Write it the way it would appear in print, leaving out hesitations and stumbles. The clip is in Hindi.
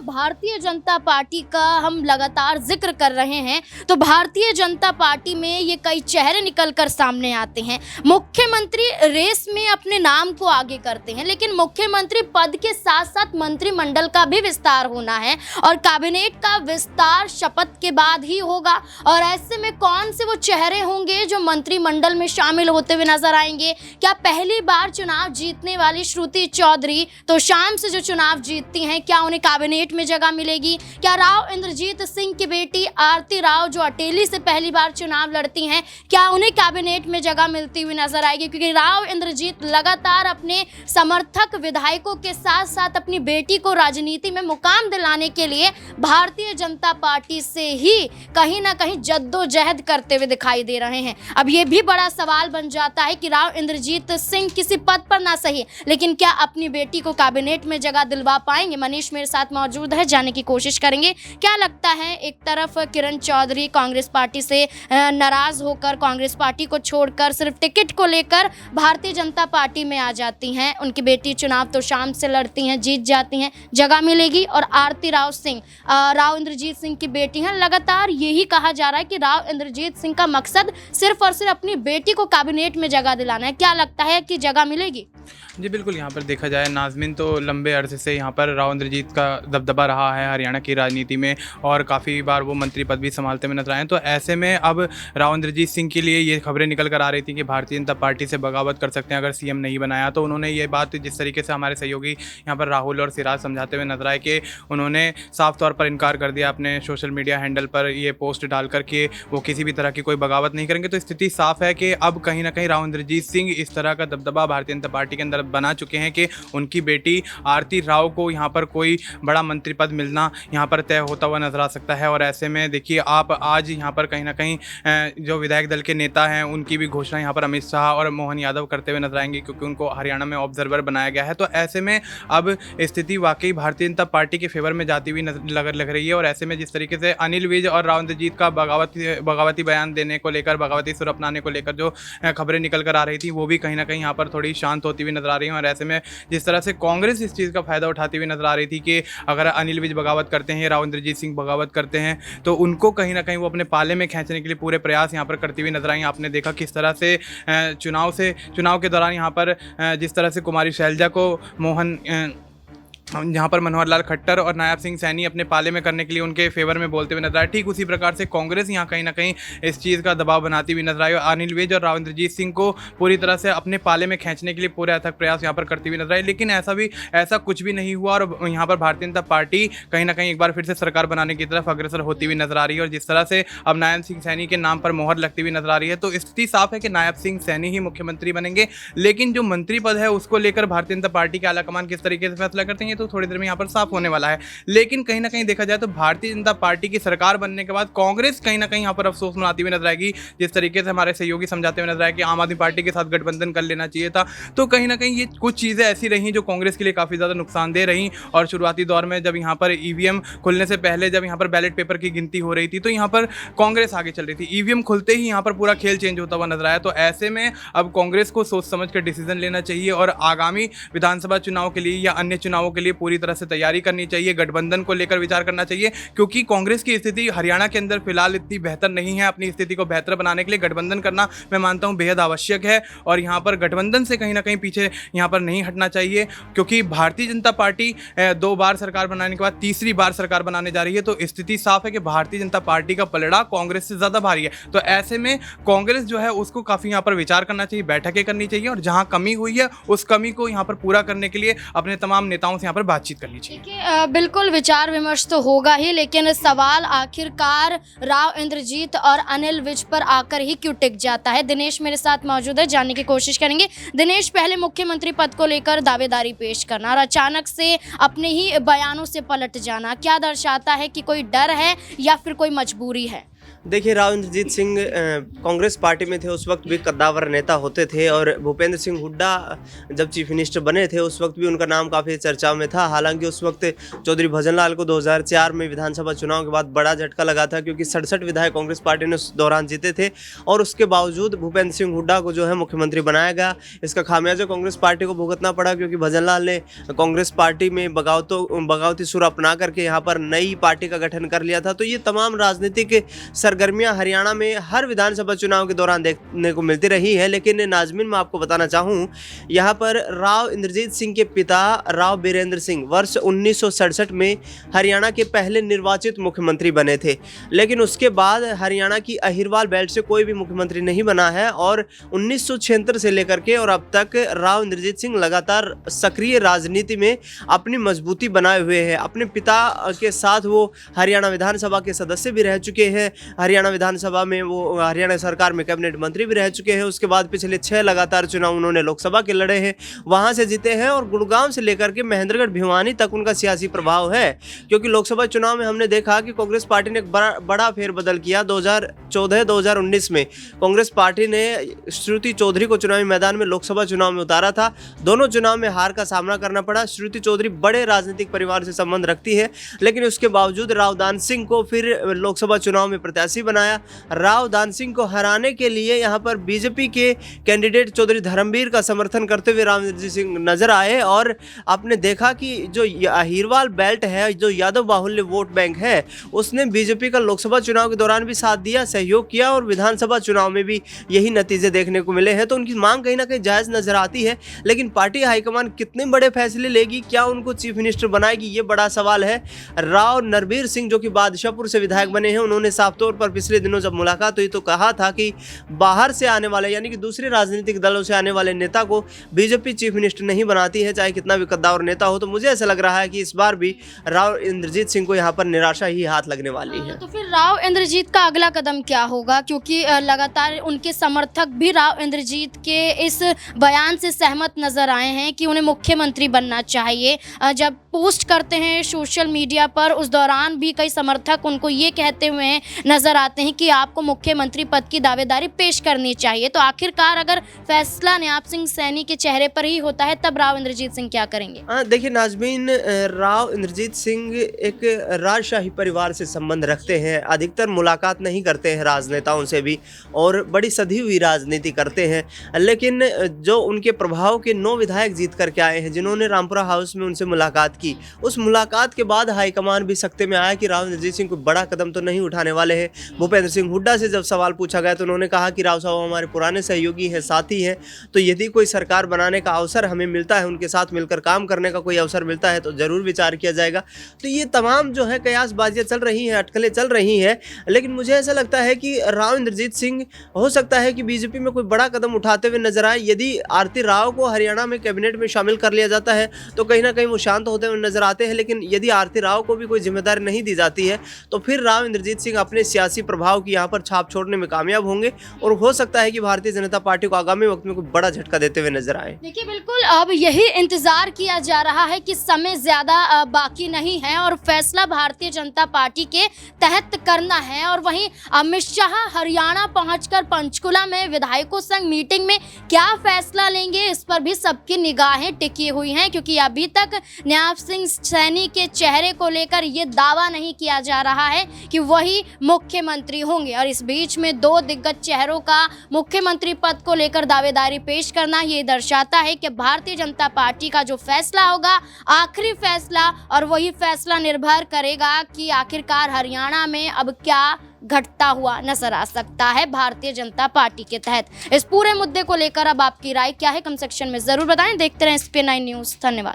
भारतीय जनता पार्टी का हम लगातार जिक्र कर रहे हैं तो भारतीय जनता पार्टी में ये कई चेहरे निकलकर सामने आते हैं। मुख्यमंत्री रेस में अपने नाम को आगे करते हैं, लेकिन मुख्यमंत्री पद के साथ साथ मंत्रिमंडल का भी विस्तार होना है और कैबिनेट का विस्तार शपथ के बाद ही होगा। और ऐसे में कौन से वो चेहरे होंगे जो मंत्रिमंडल में शामिल होते हुए नजर आएंगे? क्या पहली बार चुनाव जीतने वाली श्रुति चौधरी तो शाम से जो चुनाव जीतती हैं, क्या उन्हें कैबिनेट में जगह मिलेगी? क्या राव इंद्रजीत सिंह की बेटी आरती राव जो अटेली से पहली बार चुनाव लड़ती हैं, क्या उन्हें कैबिनेट में जगह मिलती हुई नजर आएगी? क्योंकि राव इंद्रजीत लगातार अपने समर्थक विधायकों के साथ साथ अपनी बेटी को राजनीति में मुकाम दिलाने के लिए भारतीय जनता पार्टी से ही कहीं ना कहीं जद्दोजहद करते हुए दिखाई दे रहे हैं। अब ये भी बड़ा सवाल बन जाता है कि राव इंद्रजीत सिंह किसी पद पर ना सही, लेकिन क्या अपनी बेटी को कैबिनेट में जगह दिलवा पाएंगे? मनीष मेरे साथ मौजूद है, जाने की कोशिश करेंगे क्या लगता है। एक तरफ किरण चौधरी कांग्रेस पार्टी से नाराज होकर कांग्रेस पार्टी को छोड़कर सिर्फ टिकट को लेकर भारतीय जनता पार्टी में आ जाती हैं, उनकी बेटी चुनाव तो शाम से लड़ती हैं, जीत जाती हैं, जगह मिलेगी। और आरती राव सिंह राव इंद्रजीत सिंह की बेटी हैं। लगातार यही कहा जा रहा है कि राव इंद्रजीत सिंह का मकसद सिर्फ और सिर्फ अपनी बेटी को कैबिनेट में जगह दिलाना है। क्या लगता है कि जगह मिलेगी? जी बिल्कुल, यहाँ पर देखा जाए नाज़मीन तो लंबे अरसे से यहाँ पर राव इंद्रजीत का दबदबा रहा है हरियाणा की राजनीति में और काफ़ी बार वो मंत्री पद भी संभालते हुए नजर आए। तो ऐसे में अब राव इंद्रजीत सिंह के लिए ये खबरें निकल कर आ रही थी कि भारतीय जनता पार्टी से बगावत कर सकते हैं अगर सीएम नहीं बनाया। तो उन्होंने ये बात जिस तरीके से हमारे सहयोगी यहाँ पर राहुल और सिराज समझाते हुए नजर आए कि उन्होंने साफ तौर पर इनकार कर दिया अपने सोशल मीडिया हैंडल पर ये पोस्ट डालकर के वो किसी भी तरह की कोई बगावत नहीं करेंगे। तो स्थिति साफ है कि अब कहीं ना कहीं राव इंद्रजीत सिंह इस तरह का दबदबा भारतीय जनता पार्टी के अंदर बना चुके हैं कि उनकी बेटी आरती राव को यहाँ पर कोई बड़ा मंत्री पद मिलना यहाँ पर तय होता हुआ नजर आ सकता है। और ऐसे में देखिए आप आज यहाँ पर कहीं ना कहीं जो विधायक दल के नेता हैं उनकी भी घोषणा यहाँ पर अमित शाह और मोहन यादव करते हुए नजर आएंगे, क्योंकि उनको हरियाणा में ऑब्जर्वर बनाया गया है। तो ऐसे में अब स्थिति वाकई भारतीय जनता पार्टी के फेवर में जाती हुई लग रही है। और ऐसे में जिस तरीके से अनिल विज और राव इंद्रजीत का बगावती बयान देने को लेकर, बगावती सुर अपनाने को लेकर जो खबरें निकल कर आ रही थी, वो भी कहीं ना कहीं यहाँ पर थोड़ी शांत होती हुई नजर आ रही है। और ऐसे में जिस तरह से कांग्रेस इस चीज़ का फायदा उठाती हुई नजर आ रही थी कि अगर अनिल विज बगावत करते हैं, राव इंद्रजीत सिंह बगावत करते हैं, तो उनको कहीं ना कहीं वो अपने पाले में खींचने के लिए पूरे प्रयास यहाँ पर करती हुई नजर आई। आपने देखा किस तरह से चुनाव के दौरान यहाँ पर जिस तरह से कुमारी शैलजा को यहाँ पर मनोहर लाल खट्टर और नायब सिंह सैनी अपने पाले में करने के लिए उनके फेवर में बोलते हुए नजर आए, ठीक उसी प्रकार से कांग्रेस यहाँ कहीं ना कहीं इस चीज़ का दबाव बनाती हुई नजर आई और अनिल विज और राव इंद्रजीत सिंह को पूरी तरह से अपने पाले में खींचने के लिए पूरे अथक प्रयास यहाँ पर करती हुई नजर आई। लेकिन ऐसा कुछ भी नहीं हुआ और यहाँ पर भारतीय जनता पार्टी कहीं ना कहीं एक बार फिर से सरकार बनाने की तरफ अग्रसर होती हुई नजर आ रही है। और जिस तरह से अब नायब सिंह सैनी के नाम पर मोहर लगती हुई नजर आ रही है, तो स्थिति साफ है कि नायब सिंह सैनी ही मुख्यमंत्री बनेंगे। लेकिन जो मंत्री पद है उसको लेकर भारतीय जनता पार्टी के आलाकमान किस तरीके से फैसला करते हैं, तो थोड़ी देर में यहाँ पर साफ होने वाला है। लेकिन कहीं ना कहीं देखा जाए तो भारतीय जनता पार्टी की सरकार बनने के बाद कांग्रेस कहीं ना कहीं यहाँ पर अफसोस मनाती हुई नजर आएगी। जिस तरीके से हमारे सहयोगी समझाते हुए नजर आए कि आम आदमी पार्टी के साथ गठबंधन कर लेना चाहिए था, तो कहीं ना कहीं ये कुछ चीज़ें ऐसी रहीं जो कांग्रेस के लिए काफ़ी ज़्यादा नुकसानदेह रहीं। और शुरुआती दौर में जब यहाँ पर ईवीएम खुलने से पहले जब यहाँ पर बैलेट पेपर की गिनती हो रही थी, तो यहाँ पर कांग्रेस आगे चल रही थी। ईवीएम खुलते ही यहाँ पर पूरा खेल चेंज होता हुआ नजर आया। तो ऐसे में अब कांग्रेस को सोच समझ कर डिसीजन लेना चाहिए और आगामी विधानसभा चुनाव के लिए या अन्य चुनावों के लिए पूरी तरह से तैयारी करनी चाहिए, गठबंधन को लेकर विचार करना चाहिए, क्योंकि कांग्रेस की स्थिति हरियाणा के अंदर फिलहाल इतनी बेहतर नहीं है। अपनी स्थिति को बेहतर बनाने के लिए गठबंधन करना मैं मानता हूं बेहद आवश्यक है और यहाँ पर गठबंधन से कहीं ना कहीं पीछे यहाँ पर नहीं हटना चाहिए, क्योंकि भारतीय जनता पार्टी 2 बार सरकार बनाने के बाद तीसरी बार सरकार बनाने जा रही है। तो स्थिति साफ है कि भारतीय जनता पार्टी का पलड़ा कांग्रेस से ज्यादा भारी है। तो ऐसे में कांग्रेस जो है उसको काफी यहाँ पर विचार करना चाहिए, बैठकें करनी चाहिए और जहां कमी हुई है उस कमी को यहाँ पर पूरा करने के लिए अपने तमाम नेताओं से यहाँ पर बातचीत करनी चाहिए। बिल्कुल विचार विमर्श तो होगा ही, लेकिन सवाल आखिरकार राव इंद्रजीत और अनिल विज पर आकर ही क्यों टिक जाता है। दिनेश मेरे साथ मौजूद है, जानने की कोशिश करेंगे। दिनेश, पहले मुख्यमंत्री पद को लेकर दावेदारी पेश करना और अचानक से अपने ही बयानों से पलट जाना क्या दर्शाता है? कि कोई डर है या फिर कोई मजबूरी है? देखिए, राव इंद्रजीत सिंह कांग्रेस पार्टी में थे, उस वक्त भी कद्दावर नेता होते थे, और भूपेंद्र सिंह हुड्डा जब चीफ मिनिस्टर बने थे उस वक्त भी उनका नाम काफ़ी चर्चा में था। हालांकि उस वक्त चौधरी भजनलाल को 2004 में विधानसभा चुनाव के बाद बड़ा झटका लगा था, क्योंकि 67 विधायक कांग्रेस पार्टी ने उस दौरान जीते थे, और उसके बावजूद भूपेंद्र सिंह हुड्डा को जो है मुख्यमंत्री बनाया गया। इसका खामियाजा कांग्रेस पार्टी को भुगतना पड़ा, क्योंकि भजनलाल ने कांग्रेस पार्टी में बगावती सुर अपना करके यहाँ पर नई पार्टी का गठन कर लिया था। तो ये तमाम राजनीतिक सरगर्मियां हरियाणा में हर विधानसभा चुनाव के दौरान देखने को मिलती रही है। लेकिन नाजमीन, मैं आपको बताना चाहूं, यहाँ पर राव इंद्रजीत सिंह के पिता राव बीरेंद्र सिंह वर्ष 1967 में हरियाणा के पहले निर्वाचित मुख्यमंत्री बने थे। लेकिन उसके बाद हरियाणा की अहिरवाल बेल्ट से कोई भी मुख्यमंत्री नहीं बना है, और 1976 से लेकर के और अब तक राव इंद्रजीत सिंह लगातार सक्रिय राजनीति में अपनी मजबूती बनाए हुए हैं। अपने पिता के साथ वो हरियाणा विधानसभा के सदस्य भी रह चुके हैं, हरियाणा विधानसभा में वो हरियाणा सरकार में कैबिनेट मंत्री भी रह चुके हैं। उसके बाद पिछले 6 लगातार चुनाव उन्होंने लोकसभा के लड़े हैं, वहां से जीते हैं, और गुड़गांव से लेकर के महेंद्रगढ़ भिवानी तक उनका सियासी प्रभाव है। क्योंकि लोकसभा चुनाव में हमने देखा कि कांग्रेस पार्टी ने एक बड़ा फेरबदल किया। 2014-2019 में कांग्रेस पार्टी ने श्रुति चौधरी को चुनावी मैदान में लोकसभा चुनाव में उतारा था। दोनों चुनाव में हार का सामना करना पड़ा। श्रुति चौधरी बड़े राजनीतिक परिवार से संबंध रखती है, लेकिन उसके बावजूद राव दान सिंह को फिर लोकसभा चुनाव में प्रत्याशी बनाया। राव दान सिंह को हराने के लिए यहाँ पर बीजेपी के कैंडिडेट चौधरी धर्मवीर का समर्थन करते हुए राव इंद्रजीत सिंह नजर आए, और आपने देखा कि जो अहिरवाल बेल्ट है, जो यादव बाहुल्य वोट बैंक है, उसने बीजेपी का लोकसभा चुनाव के दौरान भी साथ दिया, सहयोग किया, और विधानसभा चुनाव में भी यही नतीजे देखने को मिले हैं। तो उनकी मांग कहीं ना कहीं जायज़ नजर आती है, लेकिन पार्टी हाईकमान कितने बड़े फैसले लेगी, क्या उनको चीफ मिनिस्टर बनाएगी, ये बड़ा सवाल है। राव नरबीर सिंह जो कि बादशाहपुर से विधायक बने हैं, उन्होंने साफ तौर पर पिछले दिनों जब मुलाकात हुई तो कहा था कि बाहर से आने वाले, यानी कि दूसरे राजनीतिक दलों से आने वाले नेता को बीजेपी चीफ मिनिस्टर नहीं बनाती है, चाहे कितना भी कद्दावर नेता हो। तो मुझे ऐसा लग रहा है कि इस बार भी राव इंद्रजीत सिंह को यहाँ पर निराशा ही हाथ लगने वाली है। तो फिर राव इंद्रजीत का अगला कदम क्या होगा, क्योंकि लगातार उनके समर्थक भी राव इंद्रजीत के इस बयान से सहमत नजर आए हैं कि उन्हें मुख्यमंत्री बनना चाहिए। जब पोस्ट करते हैं सोशल मीडिया पर, उस दौरान भी कई समर्थक उनको ये कहते हुए नजर आते हैं कि आपको मुख्यमंत्री पद की दावेदारी पेश करनी चाहिए। तो आखिरकार अगर फैसला नयाब सिंह सैनी के चेहरे पर ही होता है, तब राव इंद्रजीत सिंह क्या करेंगे? देखिए नाजमीन, राव इंद्रजीत सिंह एक राजशाही परिवार से संबंध रखते हैं, अधिकतर मुलाकात नहीं करते हैं राजनेताओं से भी, और बड़ी सधी हुई राजनीति करते हैं। लेकिन जो उनके प्रभाव के 9 विधायक जीत करके आए हैं, जिन्होंने रामपुरा हाउस में उनसे मुलाकात की, उस मुलाकात के बाद हाईकमान भी सख्ते में आया कि राव इंद्रजीत सिंह कोई बड़ा कदम तो नहीं उठाने वाले हैं। भूपेंद्र सिंह हुड्डा से जब सवाल पूछा गया तो उन्होंने कहा कि राव साहब हमारे पुराने सहयोगी हैं, साथी हैं, तो यदि कोई सरकार बनाने का अवसर हमें मिलता है, उनके साथ मिलकर काम करने का कोई अवसर मिलता है, तो ज़रूर विचार किया जाएगा। तो ये तमाम जो है कयासबाजियाँ चल रही हैं, अटकलें चल रही हैं। लेकिन मुझे ऐसा लगता है कि राव इंद्रजीत सिंह हो सकता है कि बीजेपी में कोई बड़ा कदम उठाते हुए नजर आए। यदि आरती राव को हरियाणा में कैबिनेट में शामिल कर लिया जाता है तो कहीं ना कहीं वो शांत होते हुए नजर आते हैं। लेकिन यदि आरती राव को भी कोई जिम्मेदारी नहीं दी जाती है तो फिर राव इंद्रजीत सिंह अपने सियासी प्रभाव की यहाँ पर छाप छोड़ने में कामयाब होंगे, और हो सकता है कि भारतीय जनता पार्टी को आगामी वक्त में कोई बड़ा झटका देते हुए नजर आए। देखिए, बिल्कुल अब यही इंतजार किया जा रहा है कि समय ज्यादा बाकी नहीं है और फैसला भारतीय जनता पार्टी के तहत करना है। और वहीं अमित शाह हरियाणा पहुंचकर पंचकुला में विधायकों संग मीटिंग में क्या फैसला लेंगे, इस पर भी सबकी निगाहें टिकी हुई हैं, क्योंकि अभी तक नयाब सिंह सैनी के चेहरे को लेकर ये दावा नहीं किया जा रहा है कि वही मुख्यमंत्री होंगे। और इस बीच में 2 दिग्गज चेहरों का मुख्यमंत्री पद को लेकर दावेदारी पेश करना ये दर्शाता है कि भारतीय जनता पार्टी का जो फैसला होगा आखिरी फैसला, और वही फैसला निर्भर करेगा कि आखिरकार हरियाणा में अब क्या घटता हुआ नजर आ सकता है भारतीय जनता पार्टी के तहत। इस पूरे मुद्दे को लेकर अब आपकी राय क्या है, कमेंट सेक्शन में जरूर बताएं। देखते रहें SPN9 न्यूज़। धन्यवाद।